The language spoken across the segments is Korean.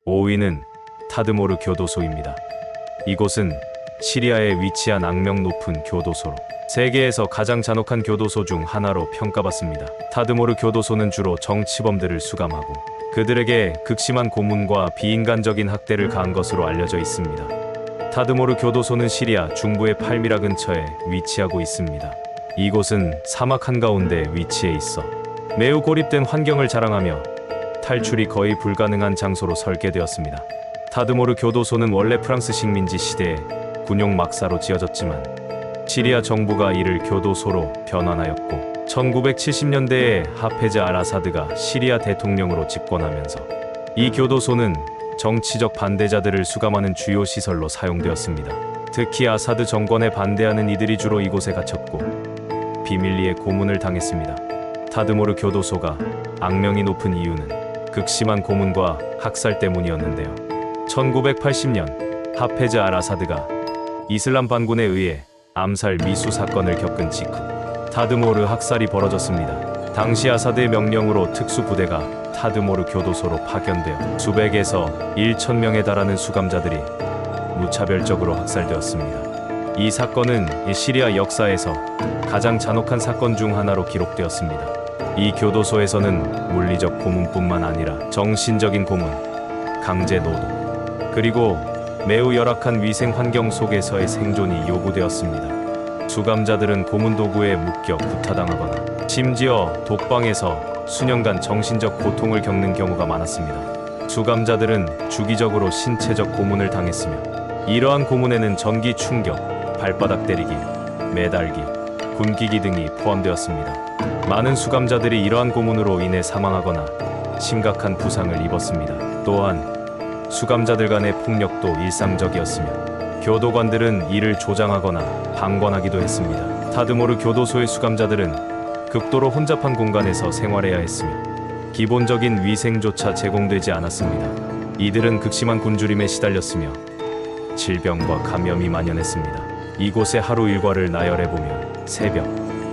5위는 타드모르 교도소입니다. 이곳은 시리아에 위치한 악명 높은 교도소로 세계에서 가장 잔혹한 교도소 중 하나로 평가받습니다. 타드모르 교도소는 주로 정치범들을 수감하고 그들에게 극심한 고문과 비인간적인 학대를 가한 것으로 알려져 있습니다. 타드모르 교도소는 시리아 중부의 팔미라 근처에 위치하고 있습니다. 이곳은 사막 한가운데 위치해 있어 매우 고립된 환경을 자랑하며 탈출이 거의 불가능한 장소로 설계되었습니다. 타드모르 교도소는 원래 프랑스 식민지 시대에 군용 막사로 지어졌지만 시리아 정부가 이를 교도소로 변환하였고 1970년대에 하페즈 알아사드가 시리아 대통령으로 집권하면서 이 교도소는 정치적 반대자들을 수감하는 주요 시설로 사용되었습니다. 특히 아사드 정권에 반대하는 이들이 주로 이곳에 갇혔고 비밀리에 고문을 당했습니다. 타드모르 교도소가 악명이 높은 이유는 극심한 고문과 학살 때문이었는데요. 1980년 하페즈 알아사드가 이슬람 반군에 의해 암살 미수 사건을 겪은 직후 타드모르 학살이 벌어졌습니다. 당시 아사드의 명령으로 특수부대가 타드모르 교도소로 파견되어 수백에서 1,000명에 달하는 수감자들이 무차별적으로 학살되었습니다. 이 사건은 시리아 역사에서 가장 잔혹한 사건 중 하나로 기록되었습니다. 이 교도소에서는 물리적 고문뿐만 아니라 정신적인 고문, 강제 노동, 그리고 매우 열악한 위생 환경 속에서의 생존이 요구되었습니다. 수감자들은 고문 도구에 묶여 구타당하거나 심지어 독방에서 수년간 정신적 고통을 겪는 경우가 많았습니다. 수감자들은 주기적으로 신체적 고문을 당했으며 이러한 고문에는 전기 충격, 발바닥 때리기, 매달기, 굶기기 등이 포함되었습니다. 많은 수감자들이 이러한 고문으로 인해 사망하거나 심각한 부상을 입었습니다. 또한 수감자들 간의 폭력도 일상적이었으며 교도관들은 이를 조장하거나 방관하기도 했습니다. 타드모르 교도소의 수감자들은 극도로 혼잡한 공간에서 생활해야 했으며 기본적인 위생조차 제공되지 않았습니다. 이들은 극심한 굶주림에 시달렸으며 질병과 감염이 만연했습니다. 이곳의 하루 일과를 나열해보면 새벽,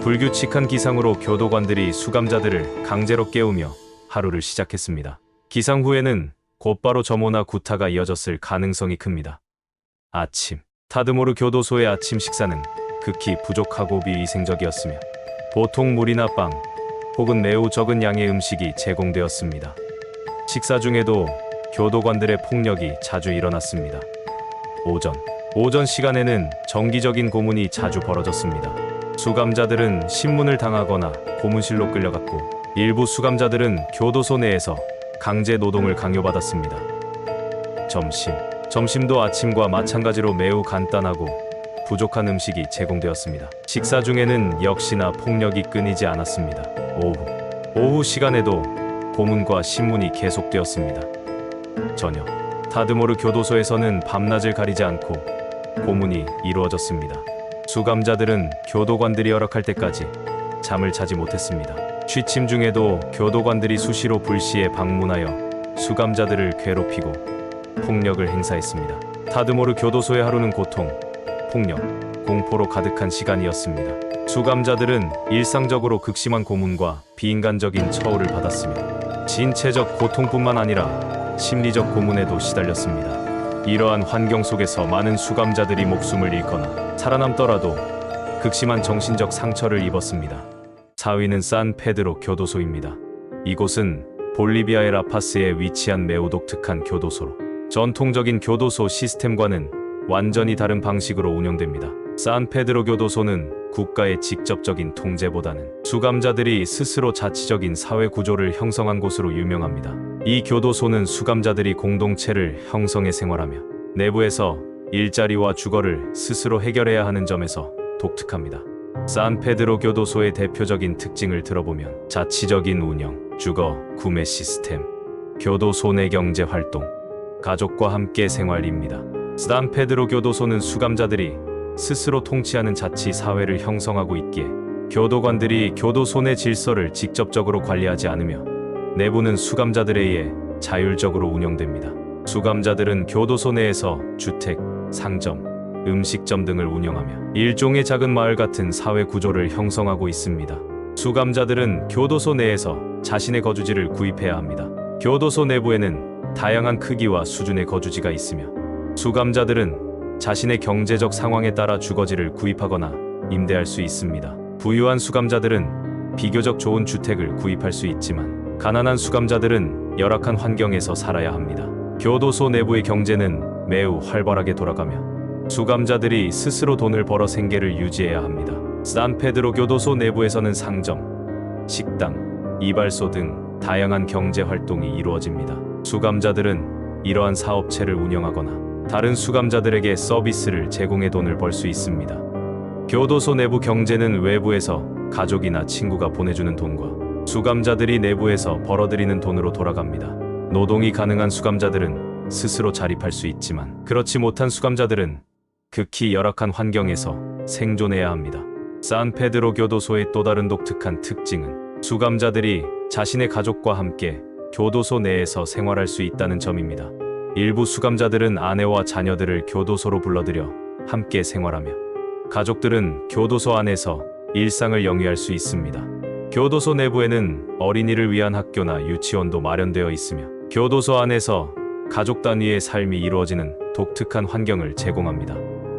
불규칙한 기상으로 교도관들이 수감자들을 강제로 깨우며 하루를 시작했습니다. 기상 후에는 곧바로 점호나 구타가 이어졌을 가능성이 큽니다. 아침, 타드모르 교도소의 아침 식사는 극히 부족하고 비위생적이었으며 보통 물이나 빵 혹은 매우 적은 양의 음식이 제공되었습니다. 식사 중에도 교도관들의 폭력이 자주 일어났습니다. 오전 시간에는 정기적인 고문이 자주 벌어졌습니다. 수감자들은 신문을 당하거나 고문실로 끌려갔고 일부 수감자들은 교도소 내에서 강제 노동을 강요받았습니다. 점심도 아침과 마찬가지로 매우 간단하고 부족한 음식이 제공되었습니다. 식사 중에는 역시나 폭력이 끊이지 않았습니다. 오후 시간에도 고문과 신문이 계속되었습니다. 저녁, 타드모르 교도소에서는 밤낮을 가리지 않고 고문이 이루어졌습니다. 수감자들은 교도관들이 허락할 때까지 잠을 자지 못했습니다. 취침 중에도 교도관들이 수시로 불시에 방문하여 수감자들을 괴롭히고 폭력을 행사했습니다. 타드모르 교도소의 하루는 고통, 폭력, 공포로 가득한 시간이었습니다. 수감자들은 일상적으로 극심한 고문과 비인간적인 처우를 받았으며 신체적 고통뿐만 아니라 심리적 고문에도 시달렸습니다. 이러한 환경 속에서 많은 수감자들이 목숨을 잃거나 살아남더라도 극심한 정신적 상처를 입었습니다. 4위는 산페드로 교도소입니다. 이곳은 볼리비아의 라파스에 위치한 매우 독특한 교도소로 전통적인 교도소 시스템과는 완전히 다른 방식으로 운영됩니다. 산페드로 교도소는 국가의 직접적인 통제보다는 수감자들이 스스로 자치적인 사회 구조를 형성한 곳으로 유명합니다. 이 교도소는 수감자들이 공동체를 형성해 생활하며 내부에서 일자리와 주거를 스스로 해결해야 하는 점에서 독특합니다. 산페드로 교도소의 대표적인 특징을 들어보면 자치적인 운영, 주거, 구매 시스템, 교도소 내 경제 활동, 가족과 함께 생활입니다. 산페드로 교도소는 수감자들이 스스로 통치하는 자치 사회를 형성하고 있기에 교도관들이 교도소 내 질서를 직접적으로 관리하지 않으며 내부는 수감자들에 의해 자율적으로 운영됩니다. 수감자들은 교도소 내에서 주택, 상점, 음식점 등을 운영하며 일종의 작은 마을 같은 사회 구조를 형성하고 있습니다. 수감자들은 교도소 내에서 자신의 거주지를 구입해야 합니다. 교도소 내부에는 다양한 크기와 수준의 거주지가 있으며 수감자들은 자신의 경제적 상황에 따라 주거지를 구입하거나 임대할 수 있습니다. 부유한 수감자들은 비교적 좋은 주택을 구입할 수 있지만 가난한 수감자들은 열악한 환경에서 살아야 합니다. 교도소 내부의 경제는 매우 활발하게 돌아가며 수감자들이 스스로 돈을 벌어 생계를 유지해야 합니다. 산페드로 교도소 내부에서는 상점, 식당, 이발소 등 다양한 경제 활동이 이루어집니다. 수감자들은 이러한 사업체를 운영하거나 다른 수감자들에게 서비스를 제공해 돈을 벌 수 있습니다. 교도소 내부 경제는 외부에서 가족이나 친구가 보내주는 돈과 수감자들이 내부에서 벌어들이는 돈으로 돌아갑니다. 노동이 가능한 수감자들은 스스로 자립할 수 있지만 그렇지 못한 수감자들은 극히 열악한 환경에서 생존해야 합니다. 산페드로 교도소의 또 다른 독특한 특징은 수감자들이 자신의 가족과 함께 교도소 내에서 생활할 수 있다는 점입니다. 일부 수감자들은 아내와 자녀들을 교도소로 불러들여 함께 생활하며 가족들은 교도소 안에서 일상을 영위할 수 있습니다. 교도소 내부에는 어린이를 위한 학교나 유치원도 마련되어 있으며 교도소 안에서 가족 단위의 삶이 이루어지는 독특한 환경을 제공합니다.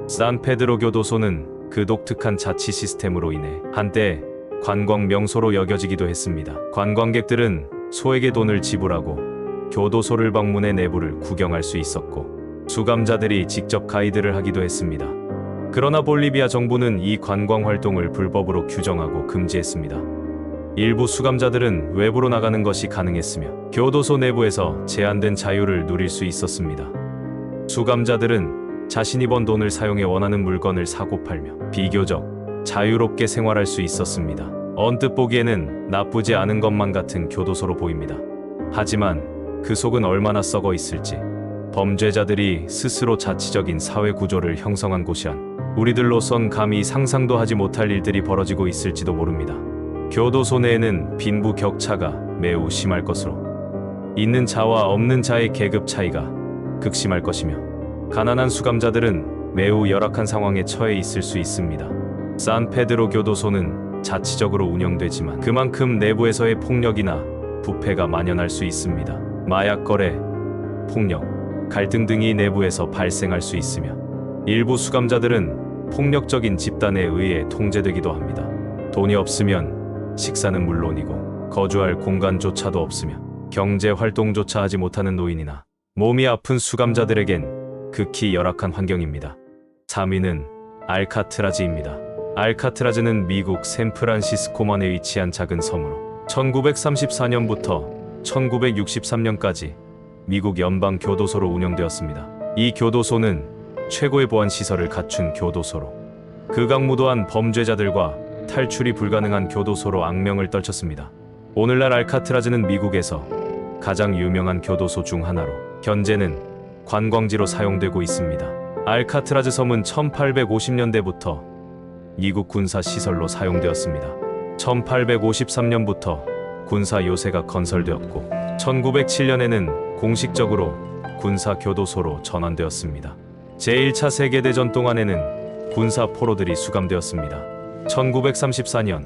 산페드로 교도소는 그 독특한 자치 시스템으로 인해 한때 관광 명소로 여겨지기도 했습니다. 관광객들은 소에게 돈을 지불하고 교도소를 방문해 내부를 구경할 수 있었고 수감자들이 직접 가이드를 하기도 했습니다. 그러나 볼리비아 정부는 이 관광 활동을 불법으로 규정하고 금지했습니다. 일부 수감자들은 외부로 나가는 것이 가능했으며 교도소 내부에서 제한된 자유를 누릴 수 있었습니다. 수감자들은 자신이 번 돈을 사용해 원하는 물건을 사고 팔며 비교적 자유롭게 생활할 수 있었습니다. 언뜻 보기에는 나쁘지 않은 것만 같은 교도소로 보입니다. 하지만 그 속은 얼마나 썩어 있을지, 범죄자들이 스스로 자치적인 사회 구조를 형성한 곳이란 우리들로선 감히 상상도 하지 못할 일들이 벌어지고 있을지도 모릅니다. 교도소 내에는 빈부격차가 매우 심할 것으로 있는 자와 없는 자의 계급 차이가 극심할 것이며 가난한 수감자들은 매우 열악한 상황에 처해 있을 수 있습니다. 산페드로 교도소는 자치적으로 운영되지만 그만큼 내부에서의 폭력이나 부패가 만연할 수 있습니다. 마약 거래, 폭력, 갈등 등이 내부에서 발생할 수 있으며 일부 수감자들은 폭력적인 집단에 의해 통제되기도 합니다. 돈이 없으면 식사는 물론이고 거주할 공간조차도 없으며 경제 활동조차 하지 못하는 노인이나 몸이 아픈 수감자들에겐 극히 열악한 환경입니다. 3위는 알카트라즈입니다. 알카트라즈는 미국 샌프란시스코만에 위치한 작은 섬으로 1934년부터 1963년까지 미국 연방 교도소로 운영되었습니다. 이 교도소는 최고의 보안 시설을 갖춘 교도소로 극악무도한 범죄자들과 탈출이 불가능한 교도소로 악명을 떨쳤습니다. 오늘날 알카트라즈는 미국에서 가장 유명한 교도소 중 하나로 현재는 관광지로 사용되고 있습니다. 알카트라즈 섬은 1850년대부터 미국 군사 시설로 사용되었습니다. 1853년부터 군사 요새가 건설되었고 1907년에는 공식적으로 군사 교도소로 전환되었습니다. 제1차 세계대전 동안에는 군사 포로들이 수감되었습니다. 1934년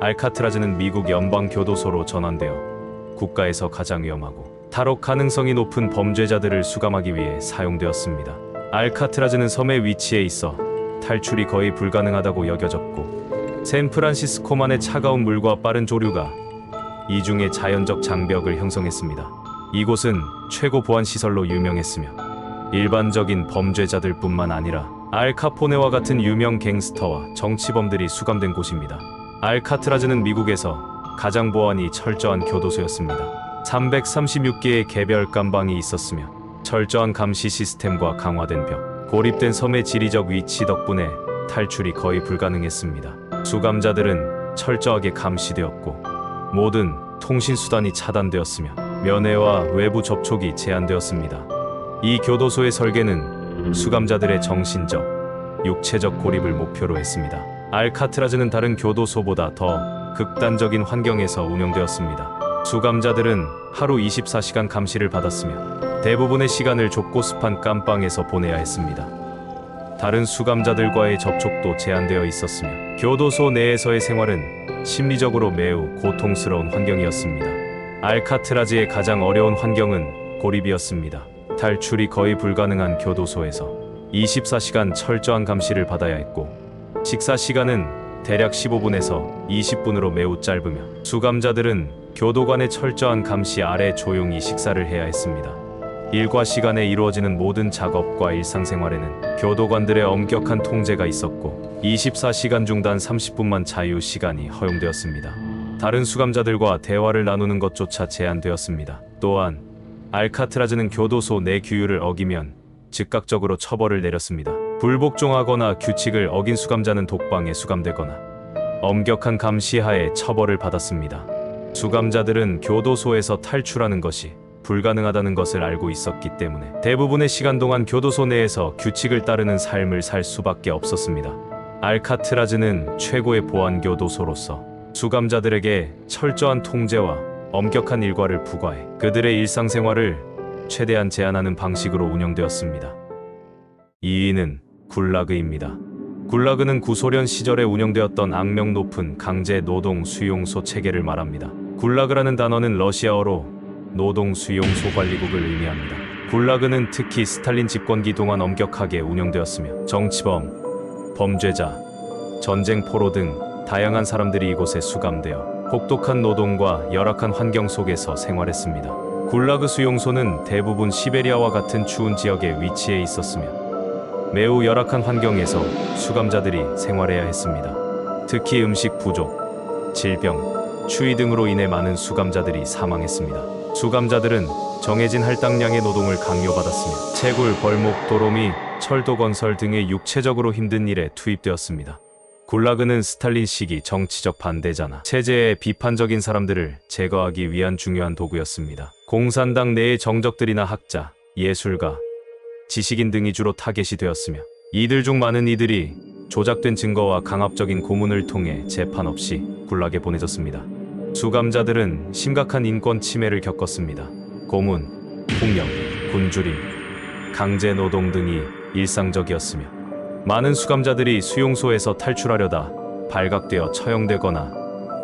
알카트라즈는 미국 연방교도소로 전환되어 국가에서 가장 위험하고 탈옥 가능성이 높은 범죄자들을 수감하기 위해 사용되었습니다. 알카트라즈는 섬의 위치에 있어 탈출이 거의 불가능하다고 여겨졌고 샌프란시스코만의 차가운 물과 빠른 조류가 이중의 자연적 장벽을 형성했습니다. 이곳은 최고 보안 시설로 유명했으며 일반적인 범죄자들뿐만 아니라 알카포네와 같은 유명 갱스터와 정치범들이 수감된 곳입니다. 알카트라즈는 미국에서 가장 보안이 철저한 교도소였습니다. 336개의 개별 감방이 있었으며 철저한 감시 시스템과 강화된 벽, 고립된 섬의 지리적 위치 덕분에 탈출이 거의 불가능했습니다. 수감자들은 철저하게 감시되었고 모든 통신수단이 차단되었으며 면회와 외부 접촉이 제한되었습니다. 이 교도소의 설계는 수감자들의 정신적, 육체적 고립을 목표로 했습니다. 알카트라즈는 다른 교도소보다 더 극단적인 환경에서 운영되었습니다. 수감자들은 하루 24시간 감시를 받았으며 대부분의 시간을 좁고 습한 깜방에서 보내야 했습니다. 다른 수감자들과의 접촉도 제한되어 있었으며 교도소 내에서의 생활은 심리적으로 매우 고통스러운 환경이었습니다. 알카트라즈의 가장 어려운 환경은 고립이었습니다. 탈출이 거의 불가능한 교도소에서 24시간 철저한 감시를 받아야 했고, 식사 시간은 대략 15분에서 20분으로 매우 짧으며 수감자들은 교도관의 철저한 감시 아래 조용히 식사를 해야 했습니다. 일과 시간에 이루어지는 모든 작업과 일상생활에는 교도관들의 엄격한 통제가 있었고 24시간 중 단 30분만 자유 시간이 허용되었습니다. 다른 수감자들과 대화를 나누는 것조차 제한되었습니다. 또한 알카트라즈는 교도소 내 규율을 어기면 즉각적으로 처벌을 내렸습니다. 불복종하거나 규칙을 어긴 수감자는 독방에 수감되거나 엄격한 감시하에 처벌을 받았습니다. 수감자들은 교도소에서 탈출하는 것이 불가능하다는 것을 알고 있었기 때문에 대부분의 시간 동안 교도소 내에서 규칙을 따르는 삶을 살 수밖에 없었습니다. 알카트라즈는 최고의 보안 교도소로서 수감자들에게 철저한 통제와 엄격한 일과를 부과해 그들의 일상생활을 최대한 제한하는 방식으로 운영되었습니다. 2위는 굴라그입니다. 굴라그는 구소련 시절에 운영되었던 악명 높은 강제 노동 수용소 체계를 말합니다. 굴라그라는 단어는 러시아어로 노동 수용소 관리국을 의미합니다. 굴라그는 특히 스탈린 집권기 동안 엄격하게 운영되었으며 정치범, 범죄자, 전쟁포로 등 다양한 사람들이 이곳에 수감되어 혹독한 노동과 열악한 환경 속에서 생활했습니다. 굴라그 수용소는 대부분 시베리아와 같은 추운 지역에 위치해 있었으며 매우 열악한 환경에서 수감자들이 생활해야 했습니다. 특히 음식 부족, 질병, 추위 등으로 인해 많은 수감자들이 사망했습니다. 수감자들은 정해진 할당량의 노동을 강요받았으며 채굴, 벌목, 도로미, 철도 건설 등의 육체적으로 힘든 일에 투입되었습니다. 굴라그는 스탈린 시기 정치적 반대자나 체제에 비판적인 사람들을 제거하기 위한 중요한 도구였습니다. 공산당 내의 정적들이나 학자, 예술가, 지식인 등이 주로 타겟이 되었으며 이들 중 많은 이들이 조작된 증거와 강압적인 고문을 통해 재판 없이 굴락에 보내졌습니다. 수감자들은 심각한 인권 침해를 겪었습니다. 고문, 폭력, 굶주림, 강제 노동 등이 일상적이었으며 많은 수감자들이 수용소에서 탈출하려다 발각되어 처형되거나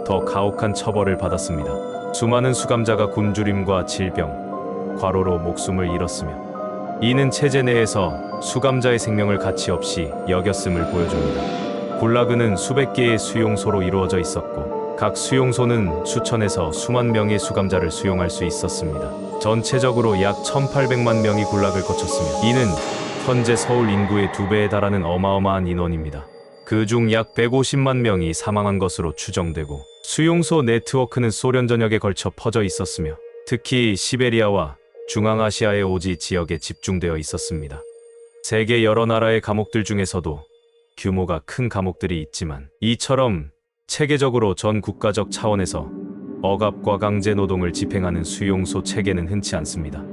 더 가혹한 처벌을 받았습니다. 수많은 수감자가 굶주림과 질병, 과로로 목숨을 잃었으며 이는 체제 내에서 수감자의 생명을 가치 없이 여겼음을 보여줍니다. 굴라그는 수백 개의 수용소로 이루어져 있었고 각 수용소는 수천에서 수만 명의 수감자를 수용할 수 있었습니다. 전체적으로 약 1800만 명이 굴락을 거쳤으며 이는 현재 서울 인구의 2배에 달하는 어마어마한 인원입니다. 그중 약 150만 명이 사망한 것으로 추정되고 수용소 네트워크는 소련 전역에 걸쳐 퍼져 있었으며 특히 시베리아와 중앙아시아의 오지 지역에 집중되어 있었습니다. 세계 여러 나라의 감옥들 중에서도 규모가 큰 감옥들이 있지만 이처럼 체계적으로 전 국가적 차원에서 억압과 강제 노동을 집행하는 수용소 체계는 흔치 않습니다.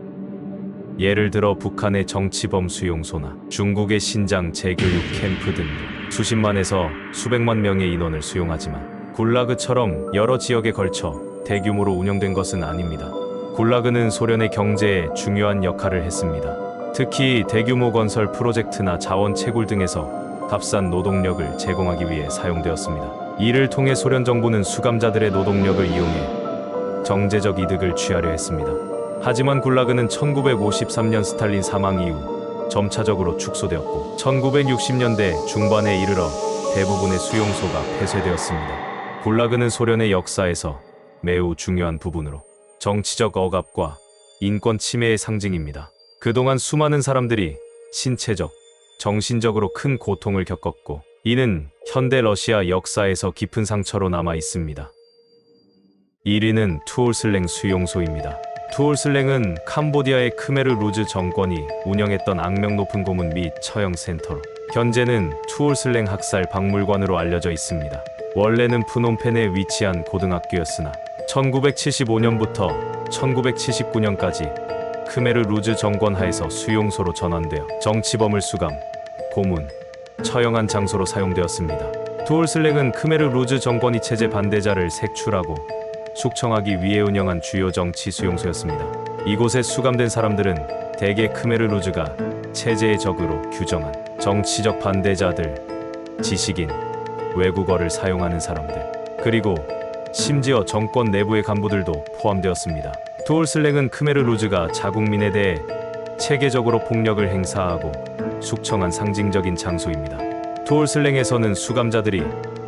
예를 들어 북한의 정치범 수용소나 중국의 신장 재교육 캠프 등 수십만에서 수백만 명의 인원을 수용하지만 굴라그처럼 여러 지역에 걸쳐 대규모로 운영된 것은 아닙니다. 굴라그는 소련의 경제에 중요한 역할을 했습니다. 특히 대규모 건설 프로젝트나 자원 채굴 등에서 값싼 노동력을 제공하기 위해 사용되었습니다. 이를 통해 소련 정부는 수감자들의 노동력을 이용해 정제적 이득을 취하려 했습니다. 하지만 굴라그는 1953년 스탈린 사망 이후 점차적으로 축소되었고 1960년대 중반에 이르러 대부분의 수용소가 폐쇄되었습니다. 굴라그는 소련의 역사에서 매우 중요한 부분으로 정치적 억압과 인권 침해의 상징입니다. 그동안 수많은 사람들이 신체적, 정신적으로 큰 고통을 겪었고 이는 현대 러시아 역사에서 깊은 상처로 남아 있습니다. 1위는 투올슬랭 수용소입니다. 투올슬랭은 캄보디아의 크메르 루즈 정권이 운영했던 악명 높은 고문 및 처형 센터로 현재는 투올슬랭 학살 박물관으로 알려져 있습니다. 원래는 프놈펜에 위치한 고등학교였으나 1975년부터 1979년까지 크메르 루즈 정권 하에서 수용소로 전환되어 정치범을 수감, 고문, 처형한 장소로 사용되었습니다. 투올슬랭은 크메르 루즈 정권이 체제 반대자를 색출하고 숙청하기 위해 운영한 주요 정치 수용소였습니다. 이곳에 수감된 사람들은 대개 크메르 루즈가 체제의 적으로 규정한 정치적 반대자들, 지식인, 외국어를 사용하는 사람들, 그리고 심지어 정권 내부의 간부들도 포함되었습니다. 투올 슬랭은 크메르 루즈가 자국민에 대해 체계적으로 폭력을 행사하고 숙청한 상징적인 장소입니다. 투올 슬랭에서는 수감자들이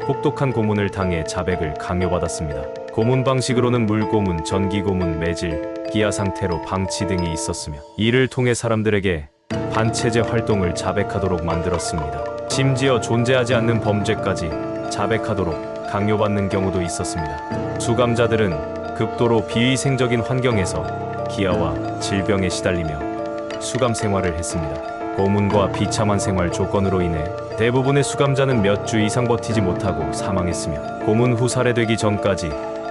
혹독한 고문을 당해 자백을 강요받았습니다. 고문 방식으로는 물고문, 전기고문, 매질, 기아 상태로 방치 등이 있었으며 이를 통해 사람들에게 반체제 활동을 자백하도록 만들었습니다. 심지어 존재하지 않는 범죄까지 자백하도록 강요받는 경우도 있었습니다. 수감자들은 극도로 비위생적인 환경에서 기아와 질병에 시달리며 수감 생활을 했습니다. 고문과 비참한 생활 조건으로 인해 대부분의 수감자는 몇 주 이상 버티지 못하고 사망했으며 고문 후 살해되기 전까지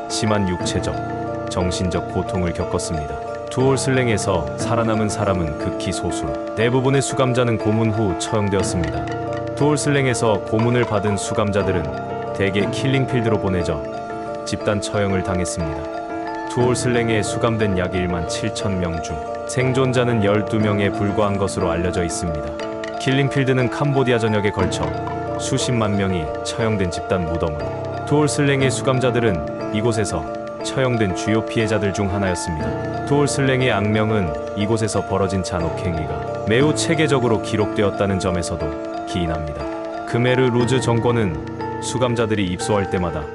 심한 육체적, 정신적 고통을 겪었습니다. 투올 슬랭에서 살아남은 사람은 극히 소수로 대부분의 수감자는 고문 후 처형되었습니다. 투올 슬랭에서 고문을 받은 수감자들은 대개 킬링필드로 보내져 집단 처형을 당했습니다. 투올 슬랭에 수감된 약 1만 7천 명 중 생존자는 12명에 불과한 것으로 알려져 있습니다. 킬링필드는 캄보디아 전역에 걸쳐 수십만 명이 처형된 집단 무덤으로 투올 슬랭의 수감자들은 이곳에서 처형된 주요 피해자들 중 하나였습니다. 투올 슬랭의 악명은 이곳에서 벌어진 잔혹 행위가 매우 체계적으로 기록되었다는 점에서도 기인합니다. 크메르 루즈 정권은 수감자들이 입소할 때마다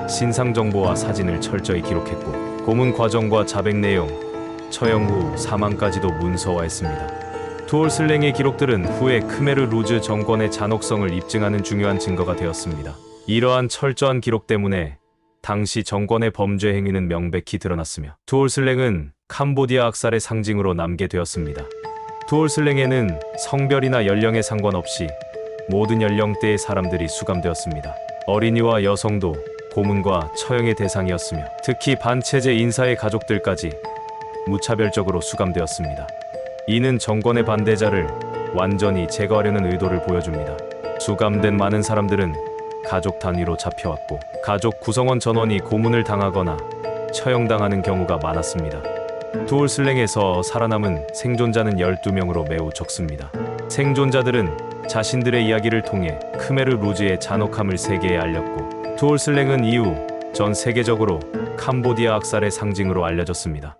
신상 정보와 사진을 철저히 기록했고 고문 과정과 자백 내용, 처형 후 사망까지도 문서화했습니다. 투올 슬랭의 기록들은 후에 크메르 루즈 정권의 잔혹성을 입증하는 중요한 증거가 되었습니다. 이러한 철저한 기록 때문에 당시 정권의 범죄 행위는 명백히 드러났으며 투올 슬랭은 캄보디아 악살의 상징으로 남게 되었습니다. 투올 슬랭에는 성별이나 연령에 상관없이 모든 연령대의 사람들이 수감되었습니다. 어린이와 여성도 고문과 처형의 대상이었으며 특히 반체제 인사의 가족들까지 무차별적으로 수감되었습니다. 이는 정권의 반대자를 완전히 제거하려는 의도를 보여줍니다. 수감된 많은 사람들은 가족 단위로 잡혀왔고 가족 구성원 전원이 고문을 당하거나 처형당하는 경우가 많았습니다. 투올 슬랭에서 살아남은 생존자는 12명으로 매우 적습니다. 생존자들은 자신들의 이야기를 통해 크메르 루즈의 잔혹함을 세계에 알렸고 투올 슬랭은 이후 전 세계적으로 캄보디아 악살의 상징으로 알려졌습니다.